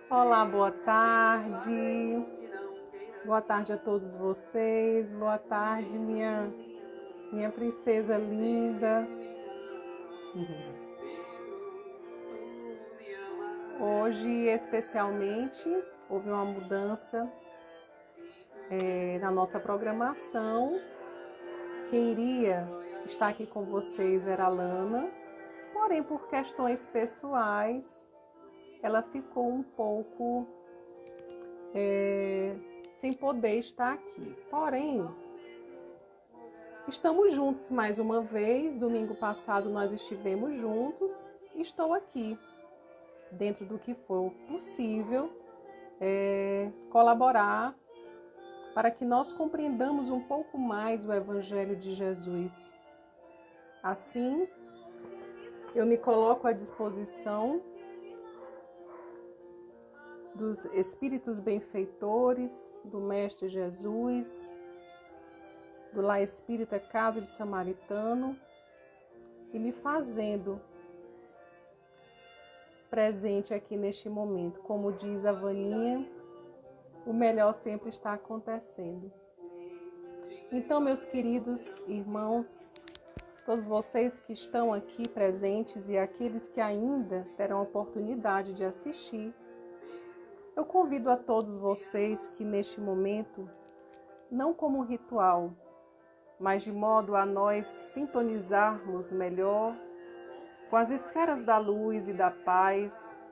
Olá, boa tarde. Boa tarde a todos vocês. Boa tarde, minha princesa linda. Hoje, especialmente, houve uma mudança na nossa programação. Quem iria estar aqui com vocês era a Lana, porém, por questões pessoais, ela ficou um pouco sem poder estar aqui. Porém, estamos juntos mais uma vez. Domingo passado nós estivemos juntos. Estou aqui, dentro do que for possível, colaborar para que nós compreendamos um pouco mais o Evangelho de Jesus. Assim, eu me coloco à disposição dos Espíritos benfeitores, do Mestre Jesus, do Lar Espírita Casa de Samaritano, e me fazendo presente aqui neste momento. Como diz a Vaninha, o melhor sempre está acontecendo. Então, meus queridos irmãos, todos vocês que estão aqui presentes e aqueles que ainda terão a oportunidade de assistir, eu convido a todos vocês que neste momento, não como um ritual, mas de modo a nós sintonizarmos melhor com as esferas da luz e da paz,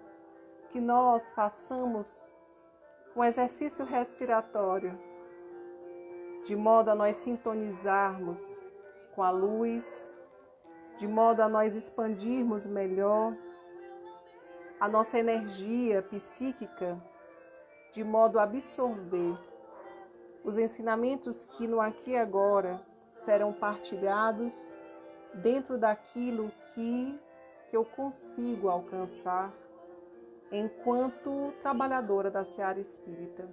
que nós façamos um exercício respiratório, de modo a nós sintonizarmos com a luz, de modo a nós expandirmos melhor a nossa energia psíquica, de modo a absorver os ensinamentos que no aqui e agora serão partilhados dentro daquilo que eu consigo alcançar enquanto trabalhadora da seara espírita.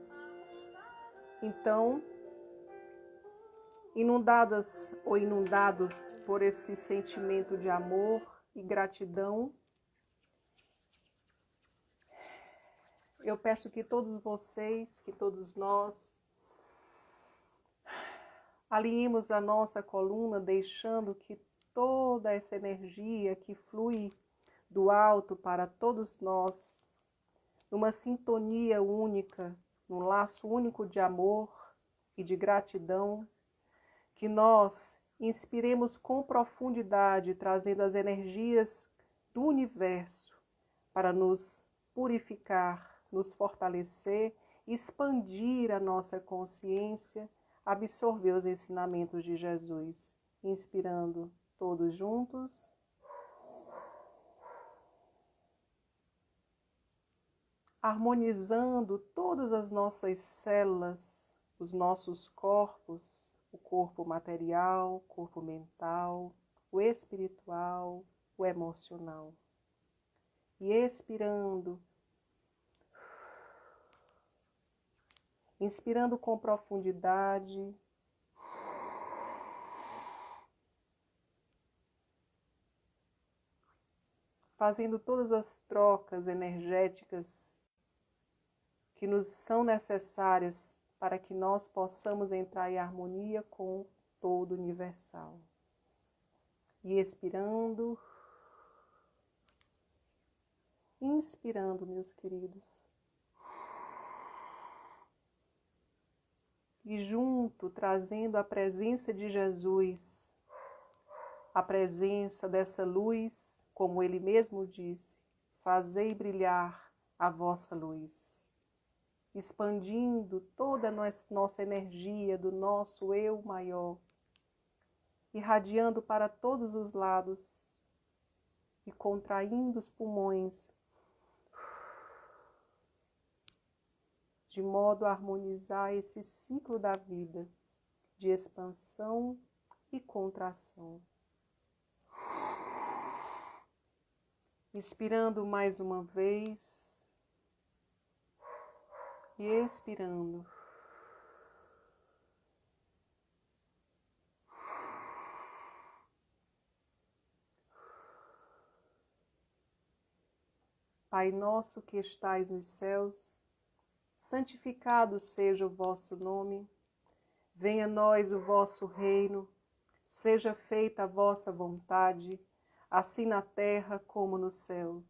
Então, inundadas ou inundados por esse sentimento de amor e gratidão, eu peço que todos vocês, que todos nós, alinhemos a nossa coluna, deixando que toda essa energia que flui do alto para todos nós, numa sintonia única, num laço único de amor e de gratidão, que nós inspiremos com profundidade, trazendo as energias do universo para nos purificar, nos fortalecer, expandir a nossa consciência, absorver os ensinamentos de Jesus, inspirando todos juntos. Harmonizando todas as nossas células, os nossos corpos, o corpo material, o corpo mental, o espiritual, o emocional. E expirando, inspirando com profundidade, fazendo todas as trocas energéticas que nos são necessárias para que nós possamos entrar em harmonia com todo o universal. E expirando, inspirando, meus queridos. E junto, trazendo a presença de Jesus, a presença dessa luz, como ele mesmo disse, fazei brilhar a vossa luz, expandindo toda a nossa energia do nosso eu maior, irradiando para todos os lados e contraindo os pulmões, de modo a harmonizar esse ciclo da vida, de expansão e contração. Inspirando mais uma vez e expirando. Pai nosso que estais nos céus, santificado seja o vosso nome. Venha a nós o vosso reino, seja feita a vossa vontade, assim na terra como no céu.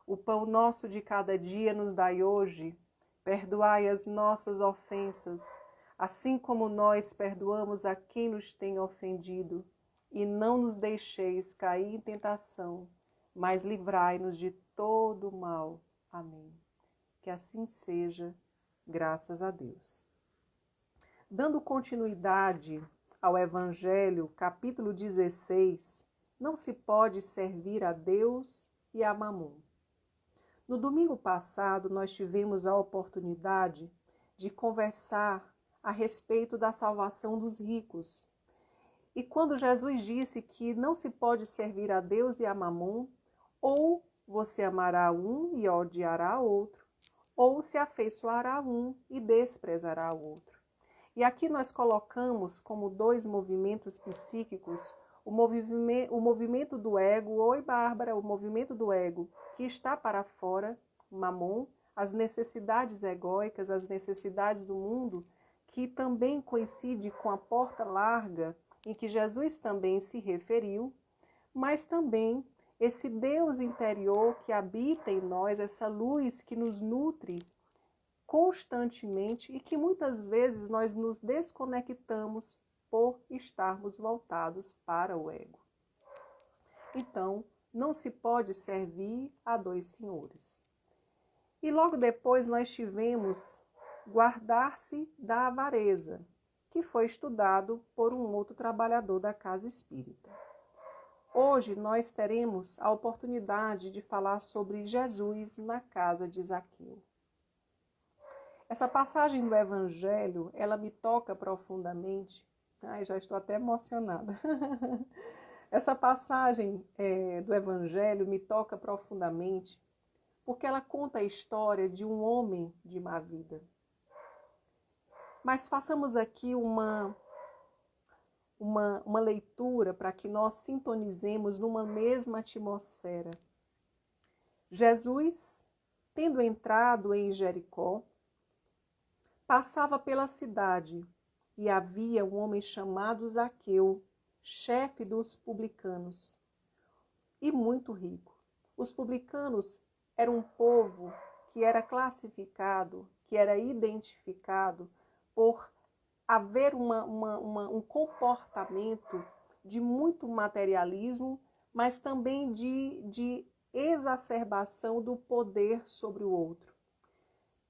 O pão nosso de cada dia nos dai hoje, perdoai as nossas ofensas, assim como nós perdoamos a quem nos tem ofendido, e não nos deixeis cair em tentação, mas livrai-nos de todo o mal. Amém. Que assim seja, graças a Deus. Dando continuidade ao Evangelho, capítulo 16, não se pode servir a Deus e a Mamon. No domingo passado, nós tivemos a oportunidade de conversar a respeito da salvação dos ricos. E quando Jesus disse que não se pode servir a Deus e a Mamon, ou você amará um e odiará outro, ou se afeiçoará a um e desprezará o outro. E aqui nós colocamos como dois movimentos psíquicos o movimento do ego, oi Bárbara, o movimento do ego que está para fora, Mamon, as necessidades egóicas, as necessidades do mundo, que também coincide com a porta larga em que Jesus também se referiu, mas também esse Deus interior que habita em nós, essa luz que nos nutre constantemente e que muitas vezes nós nos desconectamos por estarmos voltados para o ego. Então, não se pode servir a dois senhores. E logo depois nós tivemos guardar-se da avareza, que foi estudado por um outro trabalhador da casa espírita. Hoje nós teremos a oportunidade de falar sobre Jesus na casa de Zaqueu. Essa passagem do Evangelho, ela me toca profundamente. Ai, já estou até emocionada. Essa passagem do Evangelho me toca profundamente porque ela conta a história de um homem de má vida. Mas façamos aqui uma leitura para que nós sintonizemos numa mesma atmosfera. Jesus, tendo entrado em Jericó, passava pela cidade e havia um homem chamado Zaqueu, chefe dos publicanos, e muito rico. Os publicanos eram um povo que era classificado, que era identificado por haver um comportamento de muito materialismo, mas também de exacerbação do poder sobre o outro,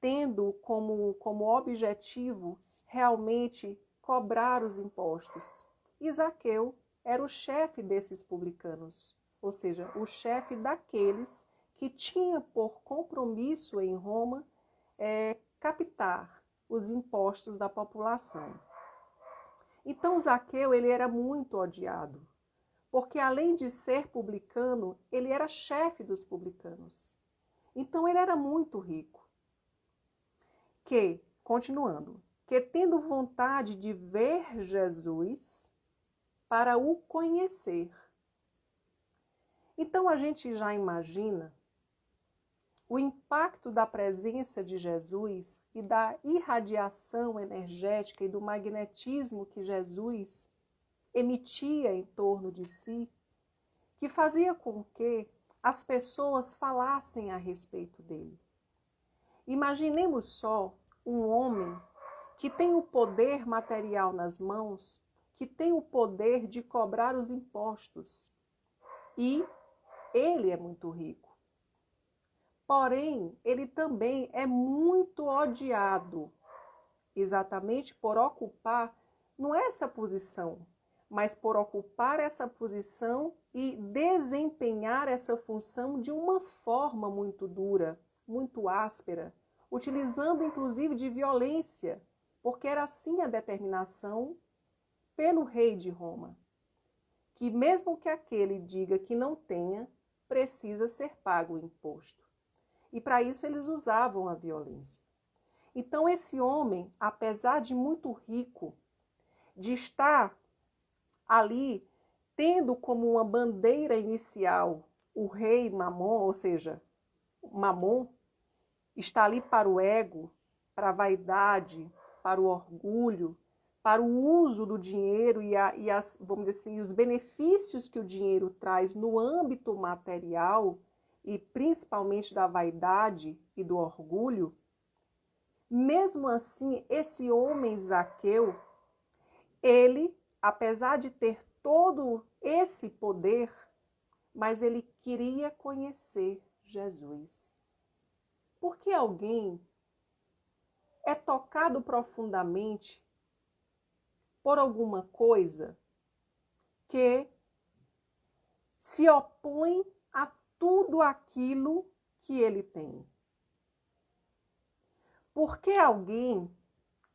tendo como objetivo realmente cobrar os impostos. E Zaqueu era o chefe desses publicanos, ou seja, o chefe daqueles que tinha por compromisso em Roma captar os impostos da população. Então Zaqueu ele era muito odiado, porque além de ser publicano, ele era chefe dos publicanos. Então ele era muito rico. Continuando, que tendo vontade de ver Jesus para o conhecer. Então a gente já imagina o impacto da presença de Jesus e da irradiação energética e do magnetismo que Jesus emitia em torno de si, que fazia com que as pessoas falassem a respeito dele. Imaginemos só um homem que tem o poder material nas mãos, que tem o poder de cobrar os impostos. E ele é muito rico. Porém, ele também é muito odiado, exatamente por ocupar, não é essa posição, mas por ocupar essa posição e desempenhar essa função de uma forma muito dura, muito áspera, utilizando inclusive de violência, porque era assim a determinação pelo rei de Roma, que mesmo que aquele diga que não tenha, precisa ser pago o imposto. E para isso eles usavam a violência. Então esse homem, apesar de muito rico, de estar ali tendo como uma bandeira inicial o rei Mamon, ou seja, mamon, está ali para o ego, para a vaidade, para o orgulho, para o uso do dinheiro vamos dizer assim, os benefícios que o dinheiro traz no âmbito material e principalmente da vaidade e do orgulho, mesmo assim, esse homem Zaqueu, ele, apesar de ter todo esse poder, mas ele queria conhecer Jesus. Porque alguém é tocado profundamente por alguma coisa que se opõe a tudo aquilo que ele tem. Porque alguém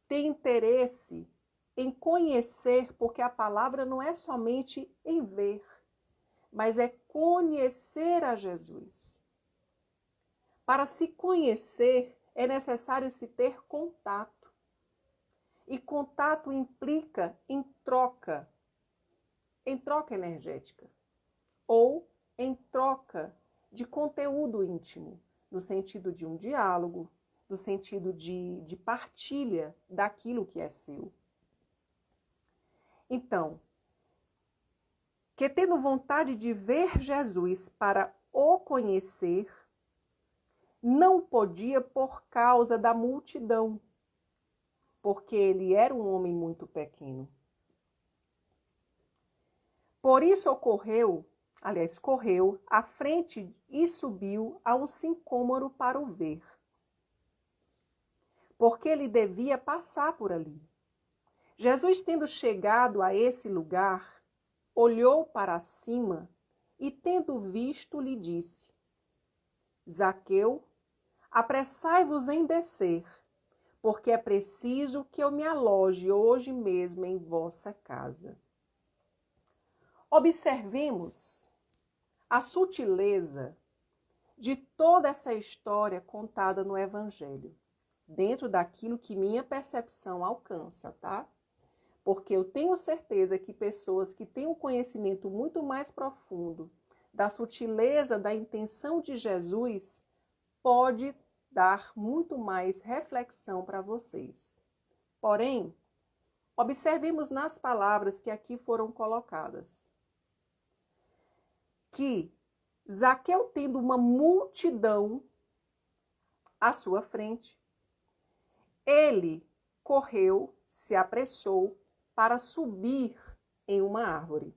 tem interesse em conhecer, porque a palavra não é somente em ver, mas é conhecer a Jesus. Para se conhecer, é necessário se ter contato. E contato implica em troca energética, ou em troca de conteúdo íntimo, no sentido de um diálogo, no sentido de partilha daquilo que é seu. Então, que tendo vontade de ver Jesus para o conhecer, não podia por causa da multidão, porque ele era um homem muito pequeno. Por isso correu à frente e subiu a um sicômoro para o ver, porque ele devia passar por ali. Jesus, tendo chegado a esse lugar, olhou para cima e, tendo visto, lhe disse: Zaqueu, apressai-vos em descer, porque é preciso que eu me aloje hoje mesmo em vossa casa. Observemos a sutileza de toda essa história contada no Evangelho, dentro daquilo que minha percepção alcança, tá? Porque eu tenho certeza que pessoas que têm um conhecimento muito mais profundo da sutileza da intenção de Jesus pode dar muito mais reflexão para vocês. Porém, observemos nas palavras que aqui foram colocadas que Zaqueu, tendo uma multidão à sua frente, ele correu, se apressou para subir em uma árvore.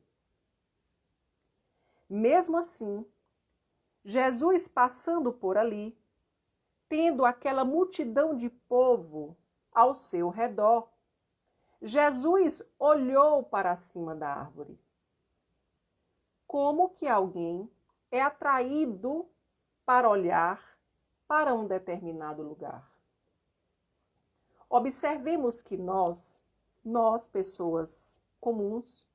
Mesmo assim, Jesus passando por ali, tendo aquela multidão de povo ao seu redor, Jesus olhou para cima da árvore. Como que alguém é atraído para olhar para um determinado lugar? Observemos que nós pessoas comuns,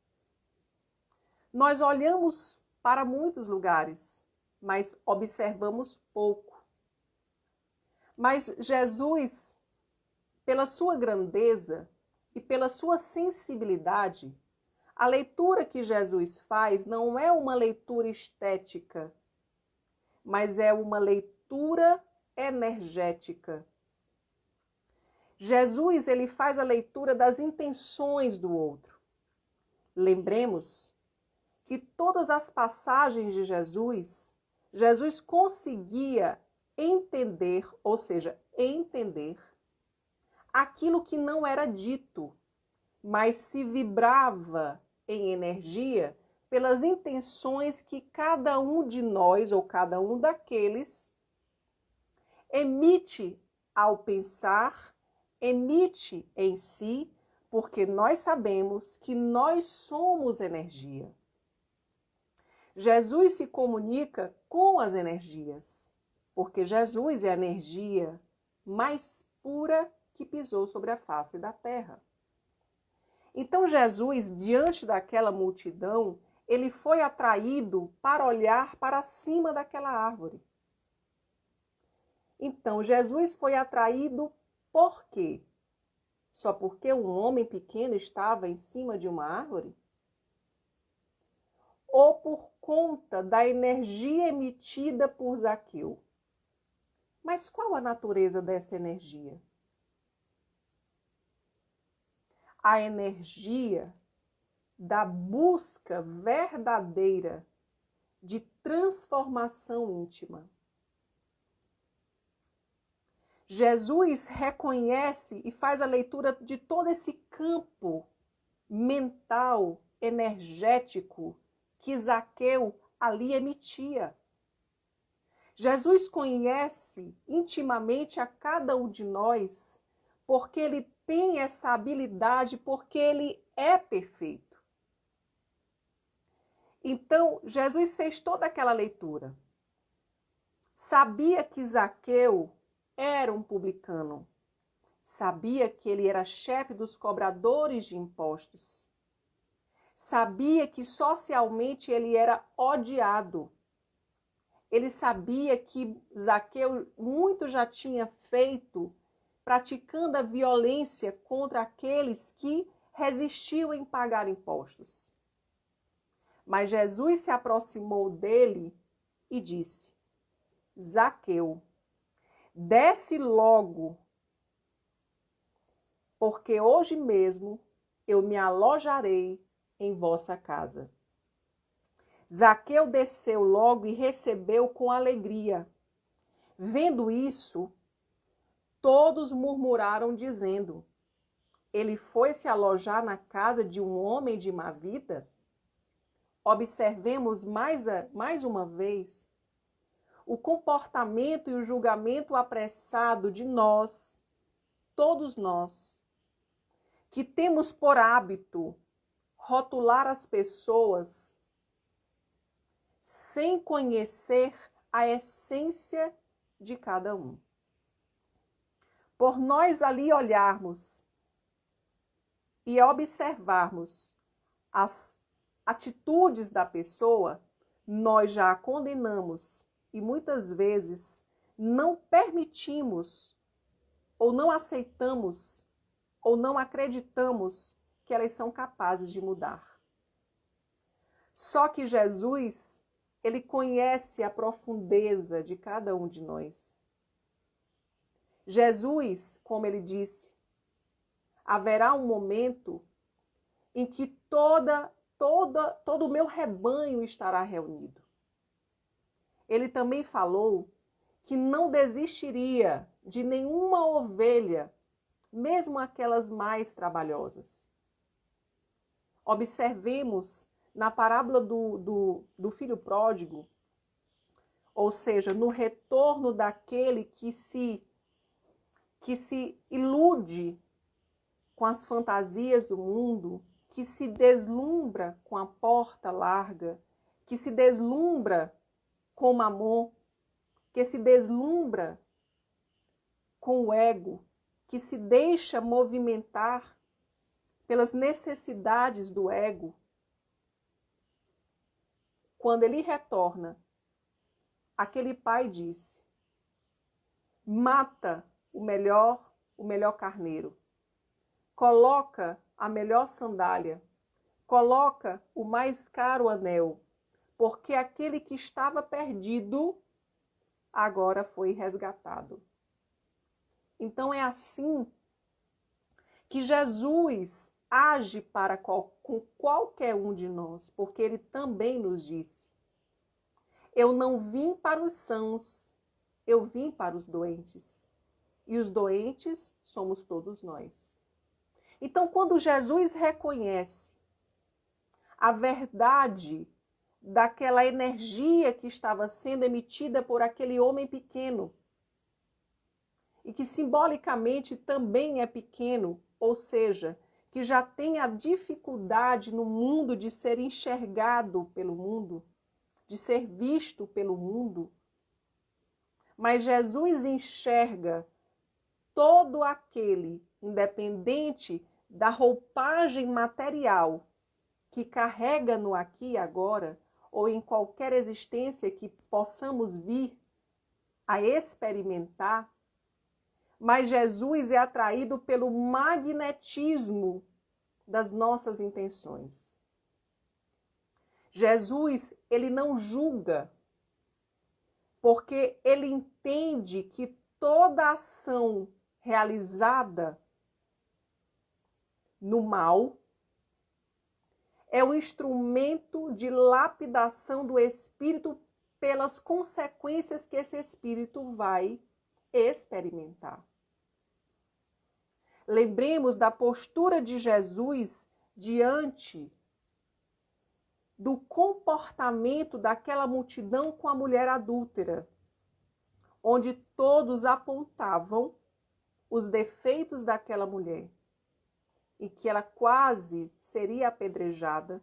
nós olhamos para muitos lugares, mas observamos pouco. Mas Jesus, pela sua grandeza e pela sua sensibilidade, a leitura que Jesus faz não é uma leitura estética, mas é uma leitura energética. Jesus, ele faz a leitura das intenções do outro. Lembremos que todas as passagens de Jesus, Jesus conseguia entender, ou seja, entender aquilo que não era dito, mas se vibrava em energia pelas intenções que cada um de nós, ou cada um daqueles, emite ao pensar, emite em si, porque nós sabemos que nós somos energia. Jesus se comunica com as energias, porque Jesus é a energia mais pura que pisou sobre a face da terra. Então Jesus, diante daquela multidão, ele foi atraído para olhar para cima daquela árvore. Então Jesus foi atraído por quê? Só porque um homem pequeno estava em cima de uma árvore? Ou por conta da energia emitida por Zaqueu? Mas qual a natureza dessa energia? A energia da busca verdadeira de transformação íntima. Jesus reconhece e faz a leitura de todo esse campo mental, energético que Zaqueu ali emitia. Jesus conhece intimamente a cada um de nós, porque ele tem essa habilidade, porque ele é perfeito. Então, Jesus fez toda aquela leitura. Sabia que Zaqueu era um publicano. Sabia que ele era chefe dos cobradores de impostos. Sabia que socialmente ele era odiado. Ele sabia que Zaqueu muito já tinha feito, praticando a violência contra aqueles que resistiam em pagar impostos. Mas Jesus se aproximou dele e disse: Zaqueu, desce logo, porque hoje mesmo eu me alojarei em vossa casa. Zaqueu desceu logo e recebeu com alegria. Vendo isso, todos murmuraram, dizendo: ele foi se alojar na casa de um homem de má vida? Observemos mais uma vez o comportamento e o julgamento apressado de nós, todos nós, que temos por hábito rotular as pessoas sem conhecer a essência de cada um. Por nós ali olharmos e observarmos as atitudes da pessoa, nós já a condenamos e muitas vezes não permitimos ou não aceitamos ou não acreditamos que elas são capazes de mudar. Só que Jesus, ele conhece a profundeza de cada um de nós. Jesus, como ele disse, haverá um momento em que todo o meu rebanho estará reunido. Ele também falou que não desistiria de nenhuma ovelha, mesmo aquelas mais trabalhosas. Observemos na parábola do filho pródigo, ou seja, no retorno daquele que se ilude com as fantasias do mundo, que se deslumbra com a porta larga, que se deslumbra com o mamon, que se deslumbra com o ego, que se deixa movimentar pelas necessidades do ego. Quando ele retorna, aquele pai disse: mata o melhor carneiro, coloca a melhor sandália, coloca o mais caro anel, porque aquele que estava perdido agora foi resgatado. Então é assim que Jesus age com qualquer um de nós, porque ele também nos disse: eu não vim para os sãos, eu vim para os doentes. E os doentes somos todos nós. Então, quando Jesus reconhece a verdade daquela energia que estava sendo emitida por aquele homem pequeno, e que simbolicamente também é pequeno, ou seja, que já tem a dificuldade no mundo de ser enxergado pelo mundo, de ser visto pelo mundo. Mas Jesus enxerga todo aquele, independente da roupagem material que carrega no aqui e agora, ou em qualquer existência que possamos vir a experimentar, mas Jesus é atraído pelo magnetismo das nossas intenções. Jesus, ele não julga, porque ele entende que toda ação realizada no mal é um instrumento de lapidação do espírito pelas consequências que esse espírito vai experimentar. Lembremos da postura de Jesus diante do comportamento daquela multidão com a mulher adúltera, onde todos apontavam os defeitos daquela mulher e que ela quase seria apedrejada.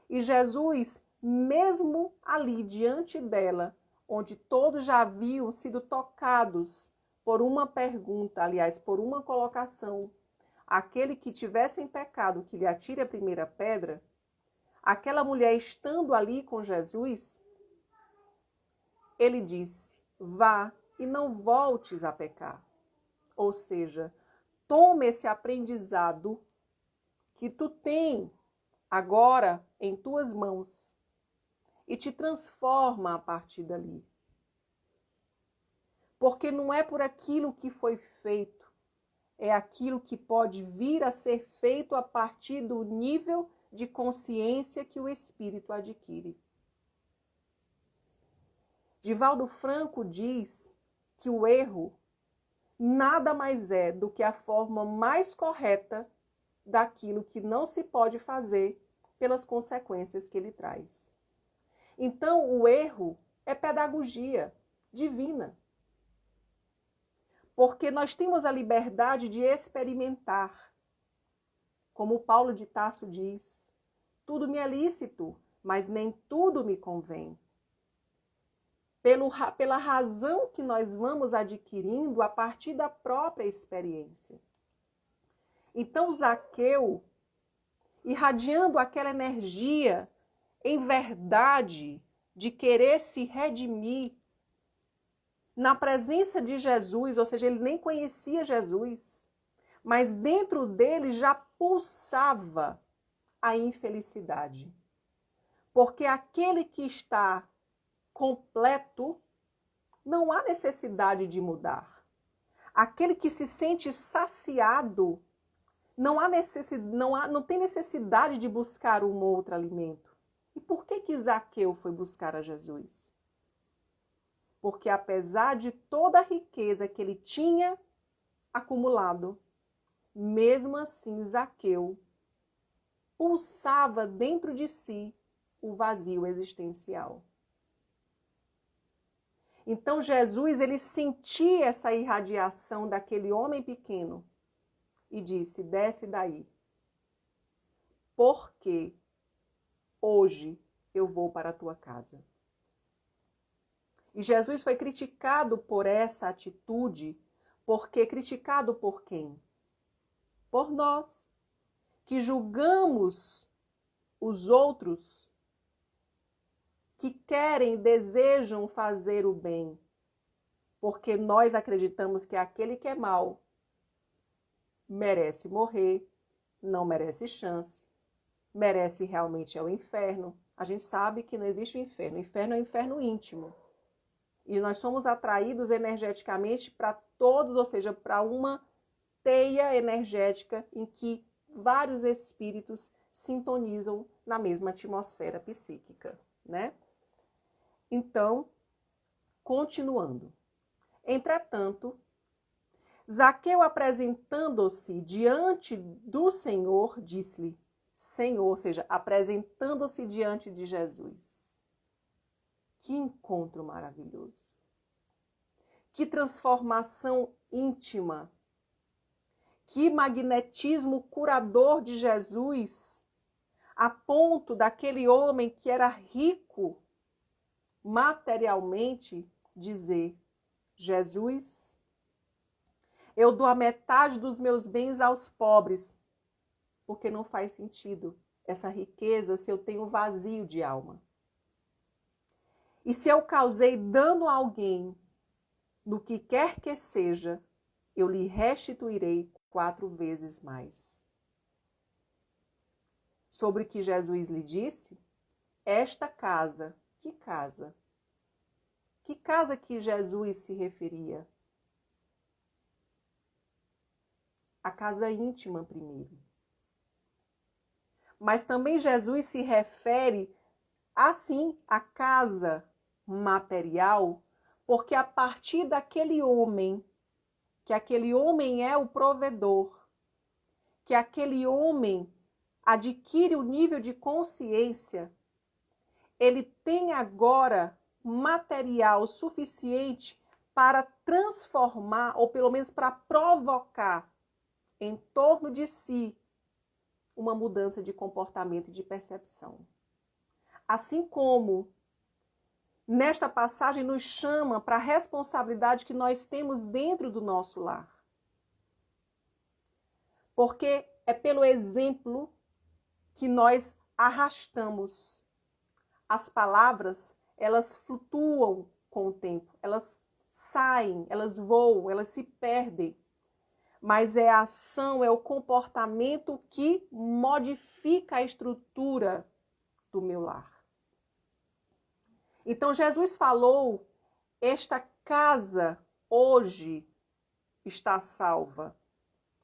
E Jesus, mesmo ali diante dela, onde todos já haviam sido tocados por uma pergunta, aliás, por uma colocação, aquele que tivesse em pecado, que lhe atire a primeira pedra, aquela mulher estando ali com Jesus, ele disse: vá e não voltes a pecar. Ou seja, toma esse aprendizado que tu tem agora em tuas mãos e te transforma a partir dali. Porque não é por aquilo que foi feito, é aquilo que pode vir a ser feito a partir do nível de consciência que o espírito adquire. Divaldo Franco diz que o erro nada mais é do que a forma mais correta daquilo que não se pode fazer pelas consequências que ele traz. Então, o erro é pedagogia divina. Porque nós temos a liberdade de experimentar. Como Paulo de Tarso diz, tudo me é lícito, mas nem tudo me convém. Pela razão que nós vamos adquirindo a partir da própria experiência. Então, Zaqueu, irradiando aquela energia em verdade de querer se redimir na presença de Jesus, ou seja, ele nem conhecia Jesus, mas dentro dele já pulsava a infelicidade. Porque aquele que está completo, não há necessidade de mudar. Aquele que se sente saciado, não tem necessidade de buscar um outro alimento. E por que Zaqueu foi buscar a Jesus? Porque apesar de toda a riqueza que ele tinha acumulado, mesmo assim Zaqueu pulsava dentro de si o vazio existencial. Então Jesus, ele sentia essa irradiação daquele homem pequeno e disse: desce daí, porque hoje eu vou para a tua casa. E Jesus foi criticado por essa atitude, porque criticado por quem? Por nós, que julgamos os outros que querem, desejam fazer o bem, porque nós acreditamos que aquele que é mau merece morrer, não merece chance, merece realmente o inferno. A gente sabe que não existe o inferno. O inferno é o inferno íntimo. E nós somos atraídos energeticamente para todos, ou seja, para uma teia energética em que vários espíritos sintonizam na mesma atmosfera psíquica, né? Então, continuando. Entretanto, Zaqueu, apresentando-se diante do Senhor, disse-lhe: Senhor, ou seja, apresentando-se diante de Jesus. Que encontro maravilhoso! Que transformação íntima! Que magnetismo curador de Jesus, a ponto daquele homem que era rico materialmente dizer: Jesus, eu dou a metade dos meus bens aos pobres, porque não faz sentido essa riqueza se eu tenho vazio de alma. E se eu causei dano a alguém, no que quer que seja, eu lhe restituirei 4 vezes mais. Sobre o que Jesus lhe disse, esta casa, que casa? Que casa que Jesus se referia? A casa íntima primeiro. Mas também Jesus se refere, assim, à casa material, porque a partir daquele homem, que aquele homem é o provedor, que aquele homem adquire o nível de consciência, ele tem agora material suficiente para transformar, ou pelo menos para provocar em torno de si uma mudança de comportamento e de percepção. Assim como nesta passagem nos chama para a responsabilidade que nós temos dentro do nosso lar. Porque é pelo exemplo que nós arrastamos. As palavras, elas flutuam com o tempo, elas saem, elas voam, elas se perdem. Mas é a ação, é o comportamento que modifica a estrutura do meu lar. Então Jesus falou, esta casa hoje está salva,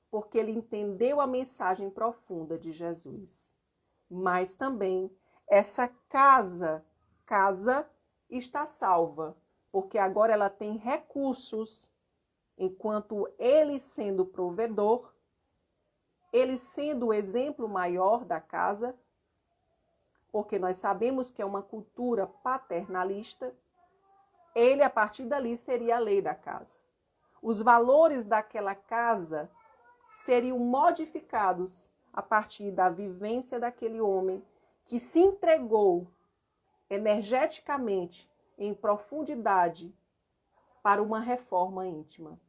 porque ele entendeu a mensagem profunda de Jesus. Mas também essa casa está salva, porque agora ela tem recursos, enquanto ele sendo provedor, ele sendo o exemplo maior da casa, porque nós sabemos que é uma cultura paternalista, ele a partir dali seria a lei da casa. Os valores daquela casa seriam modificados a partir da vivência daquele homem que se entregou energeticamente, em profundidade, para uma reforma íntima,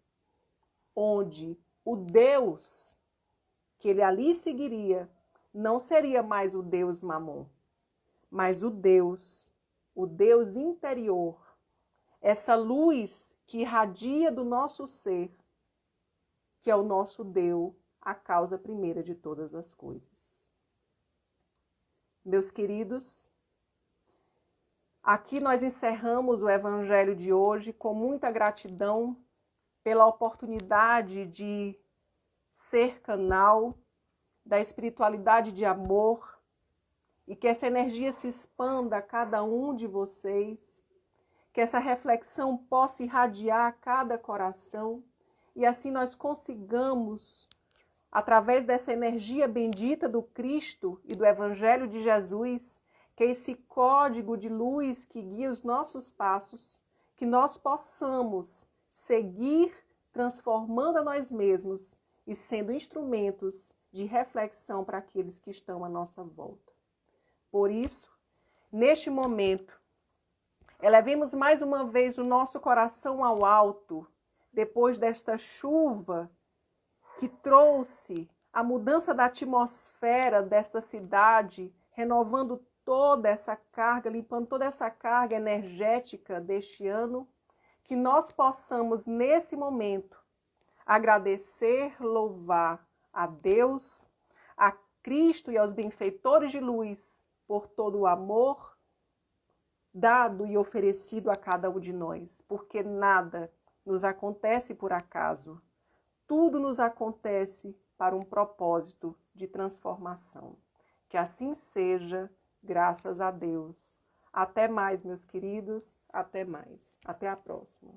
onde o Deus que ele ali seguiria não seria mais o Deus Mamon, mas o Deus interior, essa luz que irradia do nosso ser, que é o nosso Deus, a causa primeira de todas as coisas. Meus queridos, aqui nós encerramos o Evangelho de hoje com muita gratidão pela oportunidade de ser canal da espiritualidade de amor e que essa energia se expanda a cada um de vocês, que essa reflexão possa irradiar a cada coração e assim nós consigamos, através dessa energia bendita do Cristo e do Evangelho de Jesus, que é esse código de luz que guia os nossos passos, que nós possamos seguir transformando a nós mesmos e sendo instrumentos de reflexão para aqueles que estão à nossa volta. Por isso, neste momento, elevemos mais uma vez o nosso coração ao alto, depois desta chuva que trouxe a mudança da atmosfera desta cidade, renovando toda essa carga, limpando toda essa carga energética deste ano, que nós possamos, nesse momento, agradecer, louvar a Deus, a Cristo e aos benfeitores de luz por todo o amor dado e oferecido a cada um de nós, porque nada nos acontece por acaso. Tudo nos acontece para um propósito de transformação. Que assim seja, graças a Deus. Até mais, meus queridos. Até mais. Até a próxima.